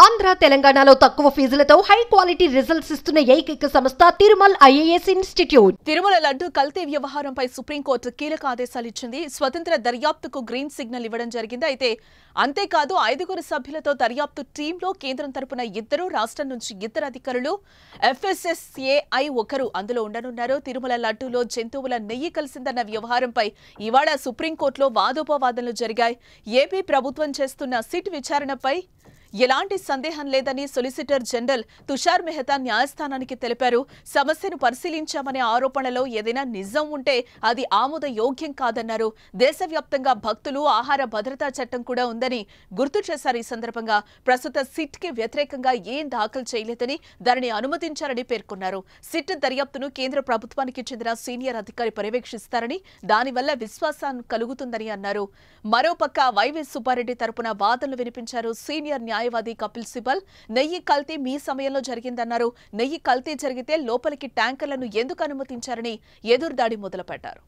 ఆంధ్ర తెలంగాణలో తక్కువ ఫీజులతో high quality results ఇస్తున్న ఏకైక సంస్థ తిరుమల్ ఐఏఎస్ ఇన్స్టిట్యూట్. తిరుమల లడ్డు కల్తీ వ్యవహారంపై సుప్రీంకోర్టు కీలక ఆదేశాలు ఇచ్చింది. స్వతంత్ర దర్యాప్తుకు గ్రీన్ సిగ్నల్ ఇవ్వడం జరిగింది. అయితే అంతేకాదు 5 సభ్యులతో దర్యాప్తు టీంలో కేంద్రం తరపున 2, రాష్ట్రం నుంచి 2 అధికారులు, FSSAI 1 అందులో ఉండనున్నారు. తిరుమల లడ్డూలో జంతువుల నెయ్యి కలిసిందన్న వ్యవహారంపై ఇవాళ సుప్రీంకోర్టులో వాదోపవాదనలు జరిగాయి. ఏపీ ప్రభుత్వం చేస్తున్న సిట్ విచారణపై ఎలాంటి సందేహం లేదని సొలిసిటర్ జనరల్ తుషార్ మెహతా న్యాయస్థానానికి తెలిపారు. సమస్యను పరిశీలించామనే ఆరోపణలో ఏదైనా నిజం ఉంటే అది ఆమోదయోగ్యం కాదన్నారు. దేశవ్యాప్తంగా భక్తులు ఆహార భద్రతా చట్టం కూడా ఉందని గుర్తు చేశారు. ఈ సందర్భంగా ప్రస్తుత సిట్ కి వ్యతిరేకంగా ఏం దాఖలు చేయలేదని దానిని అనుమతించారని పేర్కొన్నారు. సిట్ దర్యాప్తును కేంద్ర ప్రభుత్వానికి చెందిన సీనియర్ అధికారి పర్యవేక్షిస్తారని, దానివల్ల విశ్వాసం కలుగుతుందని అన్నారు. మరోపక్క వైవి సుబ్బారెడ్డి తరపున వాదనలు వినిపించారు. సీనియర్ న్యాయవాది కపిల్ సిబల్ నెయ్యి కల్తీ మీ సమయంలో జరిగిందన్నారు. నెయ్యి కల్తీ జరిగితే లోపలికి ట్యాంకర్లను ఎందుకు అనుమతించారని ఎదురుదాడి మొదలుపెట్టారు.